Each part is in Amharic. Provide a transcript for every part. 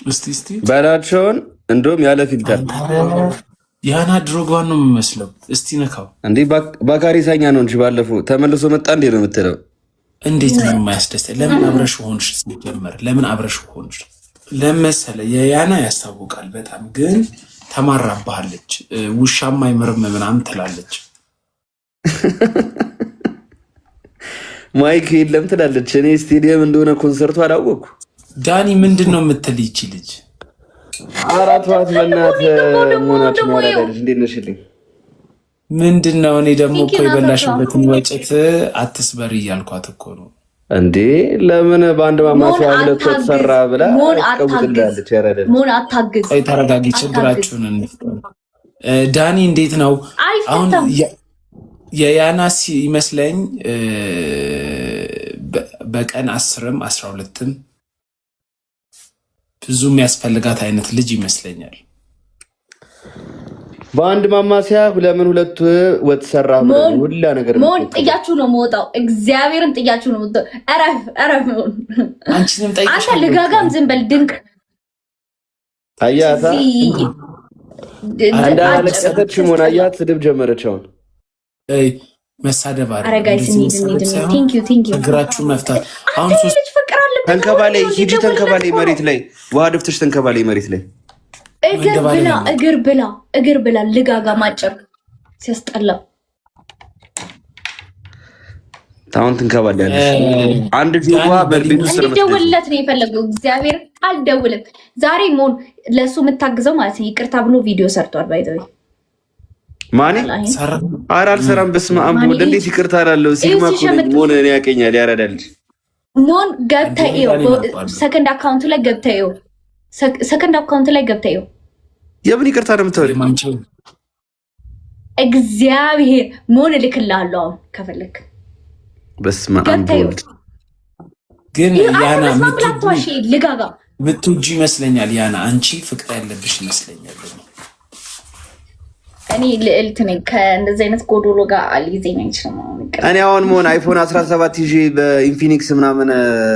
እስቲ ባላቸውን እንደውም ያለ ፊልተር ያና ድሮጓን ነው የሚመስለው። እስቲ ነካው እንዴ ባካሪ ሳኛ ነው እንጂ ባለፈው ተመልሶ መጣ እንዴ ነው የምትለው? እንዴት ነው የማያስደስተ? ለምን አብረሽ ሆንሽ? ሲጀመር ለምን አብረሽ ሆንሽ? ለመሰለ የያና ያስታውቃል በጣም ግን ተማራባለች። ውሻማ አይምርም ምናምን ትላለች። ማይክ የለም ትላለች። እኔ ስቴዲየም እንደሆነ ኮንሰርቱ አላወቅኩ። ዳኒ ምንድን ነው የምትል ይቺ ልጅ? አራት ዋት በእናት ሞናችን ወራዳለች። እንዴት ነሽልኝ? ምንድን ነው እኔ ደግሞ እኮ የበላሽበትን ወጭት አትስበር እያልኳት እኮ ነው። እንዴ ለምን በአንድ ማማሲያ ሁለት ወጥ ሰራ ብላ አስቀምጥላለች። ያረደል ሞን አታግዝ። ቆይ ተረጋጊ፣ ችግራችሁን እንፍታ። ዳኒ እንዴት ነው አሁን? የያናስ ይመስለኝ በቀን 10ም 12ም ብዙ የሚያስፈልጋት አይነት ልጅ ይመስለኛል። በአንድ ማማሲያ ለምን ሁለት ወጥ ሰራ ሁላ ነገር ሞን ጥያችሁ ነው የምወጣው። እግዚአብሔርን ጥያችሁ ነው የምወጣው። አረፍ ሞን አንቺንም ጠይቀሽ አንተ ልጋጋም ዝም በል ድንቅ አያታ አንዳ አለቀሰች ሞን አያት ስድብ ጀመረች። አሁን መሳደብ አረ ጋይስ ቴንክ ዩ ችግራችሁ መፍታት። አሁን ሶስት ፍቅር አለ። ተንከባለይ ሂጂ፣ ተንከባለይ መሬት ላይ ውሃ ደፍተሽ ተንከባለይ መሬት ላይ እግር ብላ ልጋጋ ማጨር ሲያስጠላ። ታውን ትንከባለያለሽ። አንድ ጆዋ በልቤት ውስጥ ደውልለት ነው የፈለገው። እግዚአብሔር አልደውልም ዛሬ ሞን ለሱ የምታግዘው ማለት ነው። ይቅርታ ብሎ ቪዲዮ ሰርቷል። ባይዘው ማኔ ኧረ አልሰራም። በስመ አብ ወልድ እንዴት ይቅርታ አላለው? ሲግማ ሞን እኔ ያቀኛል ያረዳል። ሞን ገብተው ሰከንድ አካውንቱ ላይ ገብተው የምን ይቅርታ ነው የምታወሪው? እግዚአብሔር ሞን እልክልሃለሁ አሁን ከፈለክ። በስመ አብ ወልድ ግን ያና ልጋጋ ምትውጂ ይመስለኛል። ያና አንቺ ፍቅር ያለብሽ ይመስለኛል። እኔ ልዕልት ነኝ። ከእንደዚህ አይነት ጎዶሎ ጋር አልይዘኝ አይችልም። እኔ አሁን ሞን አይፎን 17 ይዤ በኢንፊኒክስ ምናምን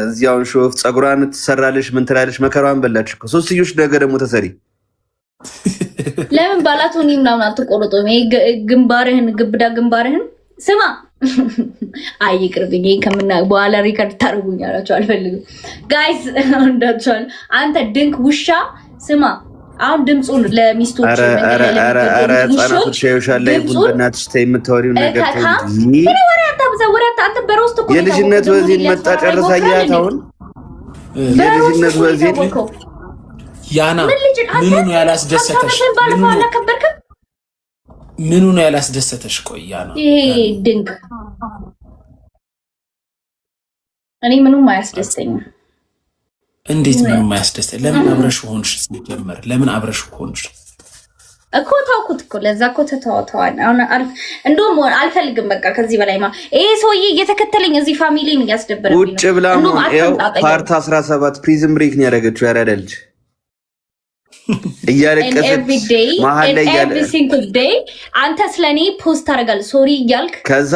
እዚያውን ሾፍ ፀጉሯን ትሰራለሽ ምን ትላለሽ? መከራዋን በላች እኮ። ሶስትዮሽ ነገ ደግሞ ተሰሪ። ለምን ባላቶኒ ምናምን አትቆርጦም? ግንባርህን ግብዳ ግንባርህን ስማ። አይ ይቅርብኝ። ከምና በኋላ ሪከርድ ታደርጉኛላችሁ። አልፈልግም ጋይስ እንዳትቻል። አንተ ድንክ ውሻ ስማ። አሁን ድምጹን ለሚስቶች ህጻናቶች ሻዩሻል ላይ ቡናትሽ ተይ የምታወሪው ነገር የልጅነት ወዜን መጣ ጨርሳያት። አሁን የልጅነት ወዜን ያና ምኑ ነው ያላስደሰተሽ? ምኑ ነው ያላስደሰተሽ? ቆይ ያና ይሄ ድንቅ እኔ ምኑም አያስደስተኝም። እንዴት ምንም አያስደስተኝ? ለምን አብረሽ ሆንሽ? ሲጀመር ለምን አብረሽ ሆንሽ እኮ ታውኩት እኮ ለዛ እኮ ተተዋተዋል። አሁን እንደውም አልፈልግም በቃ ከዚህ በላይ ይሄ ሰውዬ እየተከተለኝ እዚህ ፋሚሊን እያስደበረኝ ነው። ቁጭ ብላ ነው ፓርት 17 ፕሪዝን ብሬክ ነው ያደረገችው። ያራዳልጅ እያለቀሰች መሀል ላይ አንተ ስለኔ ፖስት ታደርጋለህ ሶሪ እያልክ ከዛ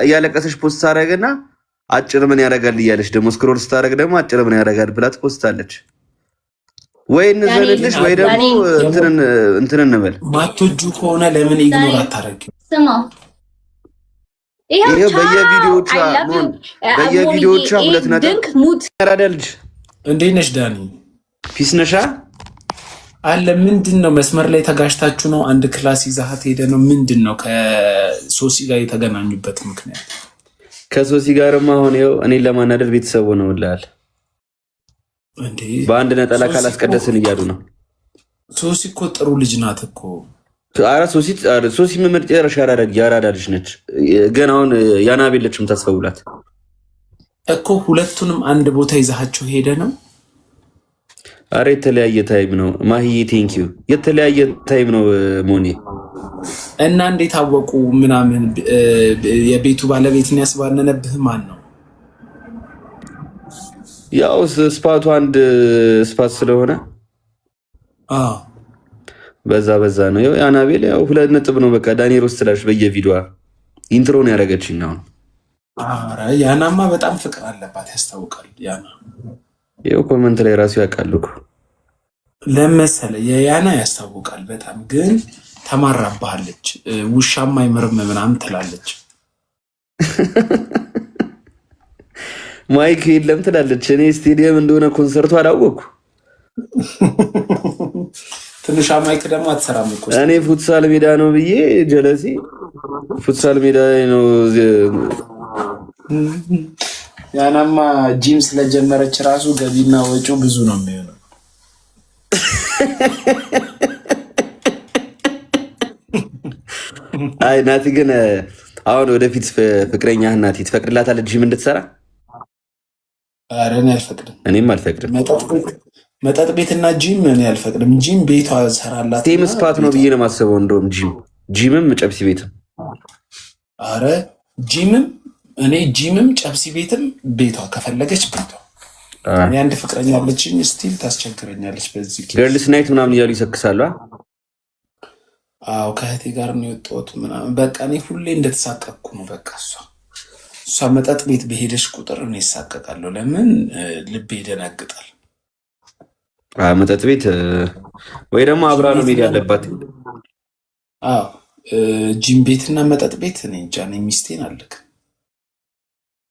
እያለቀሰች ፖስት ታደርግና አጭር ምን ያደርጋል እያለች ደግሞ ስክሮል ስታደርግ ደግሞ አጭር ምን ያደርጋል ብላ ትፖስታለች። ወይ እንዘልልሽ ወይ ደግሞ እንትን እንበል። ማትወጁ ከሆነ ለምን ኢግኖር አታረጊው? ስማ ይሄ በየቪዲዮዎቿ ሁለት ነጥብ ያራዳልጅ። እንዴት ነሽ ዳኒ? ፒስ ነሻ አለ። ምንድን ነው መስመር ላይ ተጋጭታችሁ ነው? አንድ ክላስ ይዛሃት ሄደ ነው? ምንድን ነው ከሶሲ ጋር የተገናኙበት ምክንያት? ከሶሲ ጋርማ አሁን ይኸው እኔን ለማናደድ ቤተሰቡ ነው ብለሃል። በአንድ ነጠላ ካላስቀደስን እያሉ ነው። ሶሲ እኮ ጥሩ ልጅ ናት እኮ። ኧረ ሶሲ መጨረሻ ያራዳ ልጅ ነች። ግን አሁን ያና ቤለችም ታስፈውላት እኮ። ሁለቱንም አንድ ቦታ ይዛሃቸው ሄደ ነው? አረ የተለያየ ታይም ነው ማሂዬ። ቴንኪዩ። የተለያየ ታይም ነው ሞኔ። እና እንዴት አወቁ ምናምን? የቤቱ ባለቤትን ያስባነነብህ ማን ነው? ያው ስፓቱ አንድ ስፓት ስለሆነ በዛ ነው። ያው አናቤል ያው 2 ነጥብ ነው በቃ። ዳንኤል ወስላሽ በየቪዲዮዋ ኢንትሮን ያደረገችኝ አሁን። አረ ያናማ በጣም ፍቅር አለባት ያስታውቃል። ያና ይኸው ኮመንት ላይ ራሱ ያውቃሉ እኮ ለመሰለ የያና ያስታውቃል በጣም ግን ተማራባለች። ውሻም አይምርም ምናምን ትላለች። ማይክ የለም ትላለች። እኔ ስቴዲየም እንደሆነ ኮንሰርቱ አላወቅኩ። ትንሿ ማይክ ደግሞ አትሰራም እኮ። እኔ ፉትሳል ሜዳ ነው ብዬ ጀለሲ ፉትሳል ሜዳ ነው። ያናማ ጂም ስለጀመረች ራሱ ገቢና ወጪው ብዙ ነው የሚሆነው። አይ ናቲ ግን አሁን ወደፊት ፍቅረኛ ናቲ ትፈቅድላታለች ጂም እንድትሰራ? ኧረ እኔ አልፈቅድም። እኔም አልፈቅድም። መጠጥ ቤትና ጂም እኔ አልፈቅድም። ጂም ቤቷ ሰራላት ቴም ስፓት ነው ብዬ ነው የማስበው። እንደውም ጂምም ጨብሲ ቤትም። አረ ጂምም ጨብሲ ቤትም ቤቷ ከፈለገች ቤቷ። እኔ አንድ ፍቅረኛ አለችኝ፣ ስቲል ታስቸግረኛለች በዚህ ገርልስ ናይት ምናምን እያሉ ይሰክሳሉ። አዎ ከእህቴ ጋር ነው የወጣሁት ምናምን። በቃ እኔ ሁሌ እንደተሳቀቅኩ ነው። በቃ እሷ መጠጥ ቤት በሄደች ቁጥር እኔ ይሳቀቃለሁ። ለምን ልቤ ይደነግጣል። መጠጥ ቤት ወይ ደግሞ አብራ ነው መሄድ ያለባት። አዎ ጂም ቤትና መጠጥ ቤት እኔ እንጃ። እኔ ሚስቴን አልክ።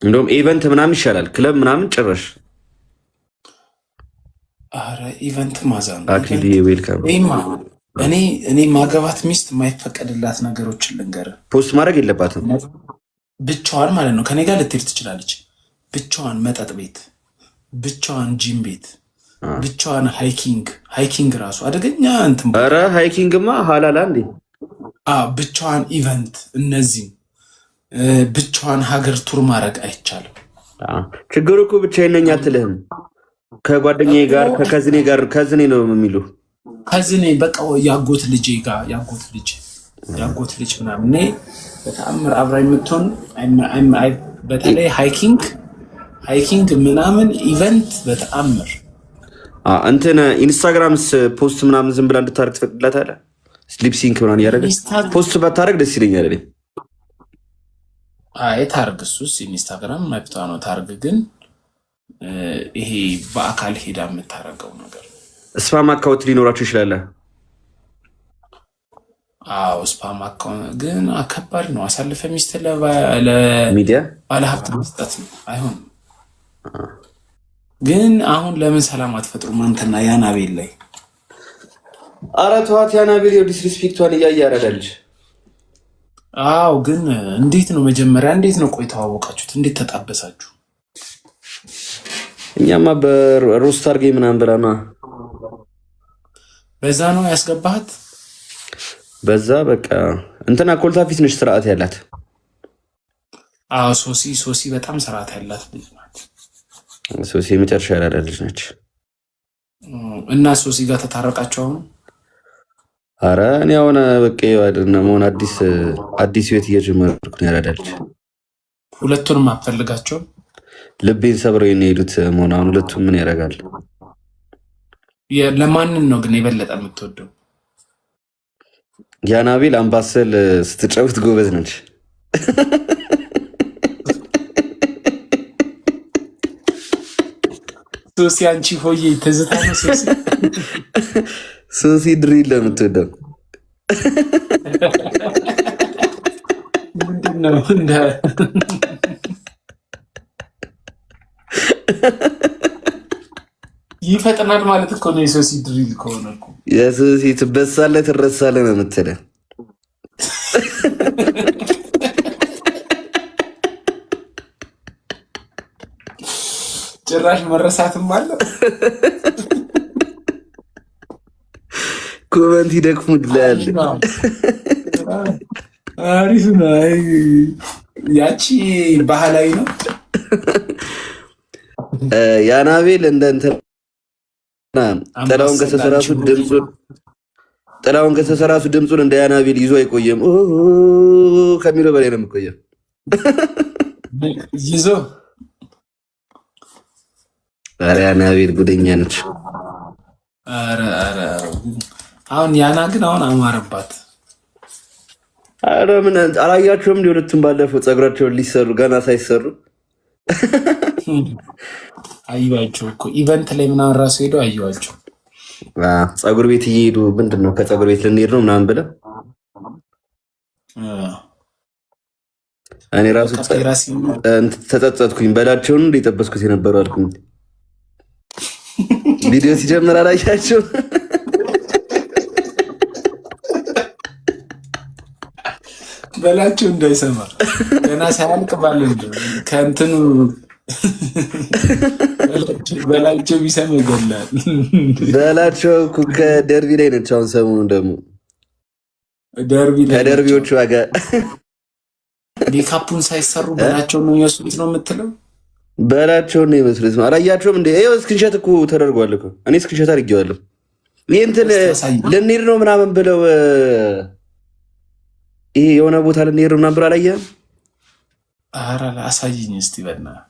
እንደውም ኢቨንት ምናምን ይሻላል፣ ክለብ ምናምን ጭራሽ። አረ ኢቨንት ማዛን አክሊዲ ዌልካም። እኔ ማገባት ሚስት የማይፈቀድላት ነገሮችን ልንገርህ። ፖስት ማድረግ የለባትም ብቻዋን ማለት ነው። ከኔ ጋር ልትሄድ ትችላለች። ብቻዋን መጠጥ ቤት፣ ብቻዋን ጂም ቤት፣ ብቻዋን ሃይኪንግ ራሱ አደገኛ እንትን። ኧረ ሃይኪንግማ ሀላላ እንዴ! ብቻዋን ኢቨንት፣ እነዚህም ብቻዋን ሀገር ቱር ማድረግ አይቻልም። ችግሩ እኮ ብቻዬን ነኝ አትልህም። ከጓደኛዬ ጋር ከዝኔ ነው የሚሉ ከዝኔ በቃ ያጎት ልጅ ምናምን በተአምር አብራ የምትሆን በተለይ ሃይኪንግ ምናምን ኢቨንት በተአምር እንትን ኢንስታግራምስ ፖስት ምናምን ዝም ብላ እንድታደርግ ትፈቅድላታለህ? ስሊፕሲንክ ምናምን እያደረገች ፖስት ባታደርግ ደስ ይለኛል። አይ ታርግ፣ እሱስ ኢንስታግራም መብቷ ነው ታርግ። ግን ይሄ በአካል ሄዳ የምታደርገው ነገር ስፓም አካውንት ሊኖራቸው ይችላል። አዎ ስፓም አካውንት ግን ከባድ ነው። አሳልፈ ሚስት ለሚዲያ ባለሀብት መስጠት ነው። አይሆንም። ግን አሁን ለምን ሰላም አትፈጥሩም አንተና ያናቤል ላይ? ኧረ ተዋት። ያናቤል ዲስሪስፔክቷን እያየ ያረዳልሽ። አዎ ግን እንዴት ነው መጀመሪያ እንዴት ነው ቆይ ተዋወቃችሁት? እንዴት ተጣበሳችሁ? እኛማ በሮስታር ጌም ምናምን ብላና በዛ ነው ያስገባሃት። በዛ በቃ እንትና ኮልታፊት ነች፣ ስርዓት ያላት። አዎ ሶሲ በጣም ስርዓት ያላት ልጅ ናት። ሶሲ የመጨረሻ ያላዳ ልጅ ነች። እና ሶሲ ጋር ተታረቃቸው አሁን? አረ እኔ አሁን በቃ ያድና መሆን አዲስ ህይወት እየጀመርኩ ነው። ያላዳ ልጅ ሁለቱንም አትፈልጋቸውም? ልቤን ሰብረው የሄዱት መሆን አሁን ሁለቱም ምን ያደርጋል? ለማንን ነው ግን የበለጠ የምትወደው? ያናቤል አምባሰል ስትጫወት ጎበዝ ነች። ሶሲ አንቺ ሆዬ ትዝታ ነው። ሶሲ ድሪል ለምትወደው ምንድነው እንደ ይፈጥናል ማለት እኮ ነው። የሶሲ ድሪል ከሆነ እኮ የሶሲ ትበሳለህ ትረሳለህ ነው የምትለው። ጭራሽ መረሳትም አለ። ኮመንት ይደክሙልሃል። አሪፍ ነው። ያቺ ባህላዊ ነው። ያናቤል እንደ እንትን ጥላውን ገሰሰ ራሱ ድምፁን እንደ ያናቤል ይዞ አይቆየም። ከሚለው በላይ ነው የሚቆየው ይዞ። ኧረ ያናቤል ጉደኛ ነች። አሁን ያና ግን አሁን አማረባት። ኧረ ምን አላያቸውም? እንደ ሁለቱም ባለፈው ፀጉራቸውን ሊሰሩ ገና ሳይሰሩ አየኋቸው እኮ ኢቨንት ላይ ምናምን ራሱ ሄደው አየኋቸው። ፀጉር ቤት እየሄዱ ምንድን ነው ከፀጉር ቤት ልንሄድ ነው ምናምን ብለው እኔ ራሱ ተጸጸትኩኝ። በላቸውን እንደጠበስኩት የነበሩ አልኩኝ። ቪዲዮ ሲጀምር አላያቸው በላቸው እንዳይሰማ ገና ሳያልቅ ባለ ከእንትኑ በላቸው ቢሰማ ይገላል። በላቸው ከደርቢ ላይ ነች። አሁን ሰሞኑን ደግሞ ከደርቢዎቹ ዋጋ ሜካፑን ሳይሰሩ በላቸው ነው የሚመስሉት ነው የምትለው? በላቸው ነው የሚመስሉት። አላያቸውም እንዴ? ይኸው እስክንሸት እኮ ተደርጓል እኮ እኔ እስክንሸት አድርጌዋለሁ። ይህ እንትን ልንሄድ ነው ምናምን ብለው ይሄ የሆነ ቦታ ልንሄድ ነው ምናምን ብለው አላየህም? ኧረ አሳይኝ እስቲ በእናትህ።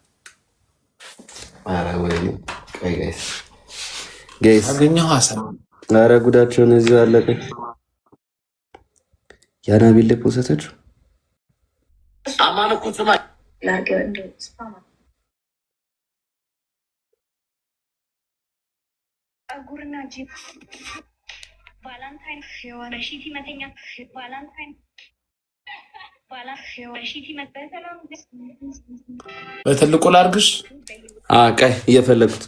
ኧረ ወይኔ ጋይስ አገኘሁ አሳይኝ። ኧረ ጉዳቸውን እዚሁ አለቀ። ያናቢል ፖሰተችው በትልቁ ላድርግሽ። ቀይ እየፈለጉት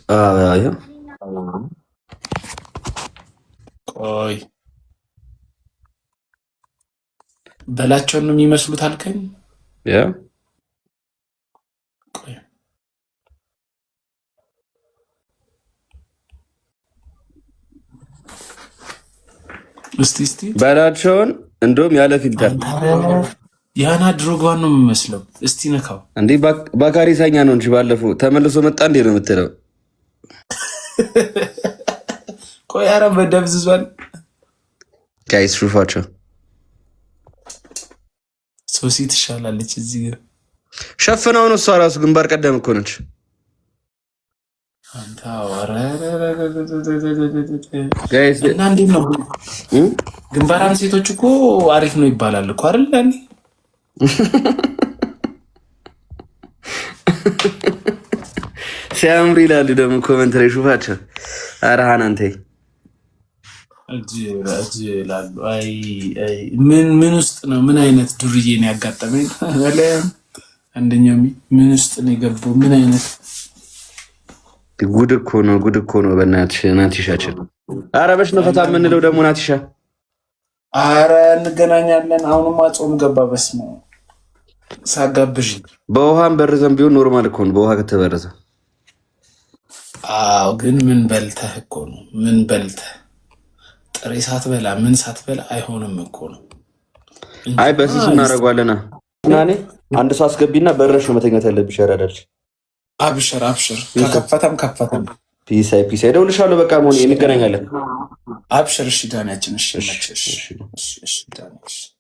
ቆይ በላቸውን ነው የሚመስሉት አልከኝ? እስቲ በላቸውን እንደውም ያለ ፊልተር ያና ድሮግባን ነው የሚመስለው። እስቲ ነካው እንዴ ባካሪ ሳኛ ነው እንጂ ባለፈው ተመልሶ መጣ እንዴ ነው የምትለው? ቆይ ኧረ በደብዝዟል። ጋይስ ሹፋቸው ሶሲ ትሻላለች። እዚህ ሸፍናው ነው እሷ ራሱ ግንባር ቀደም እኮ ነች። እና እንዴት ነው ግንባራም ሴቶች እኮ አሪፍ ነው ይባላል እኮ አይደል? ሲያምር ይላሉ ደግሞ ኮመንት ላይ ሹፋቸው። ኧረ ሀናን ተይ ላሉ ምን ውስጥ ነው? ምን አይነት ዱርዬ ነው ያጋጠመኝ? አንደኛው ምን ውስጥ ነው የገባው? ምን አይነት ጉድ እኮ ነው። በእናትሽ ናቲሻችን። ኧረ በሽ ነው ፈታ የምንለው ደግሞ ናቲሻ። ኧረ እንገናኛለን። አሁንማ ጾም ገባ። በስመ አብ ሳጋብዥ በውሃም በረዘም ቢሆን ኖርማል እኮ ነው። በውሃ ከተበረዘ አዎ። ግን ምን በልተህ እኮ ነው? ምን በልተህ ጥሬ ሳትበላ ምን ሳትበላ አይሆንም እኮ ነው። አይ በሲስ እናደርገዋለና ናኔ አንድ ሰው አስገቢና በረሽ ነው መተኛት ያለብሽ። ያራዳል። አብሽር ከከፈተም ፒስ እደውልልሻለሁ። በቃ መሆን እንገናኛለን። አብሽር። እሺ ዳንያችን። እሺ ዳንያችን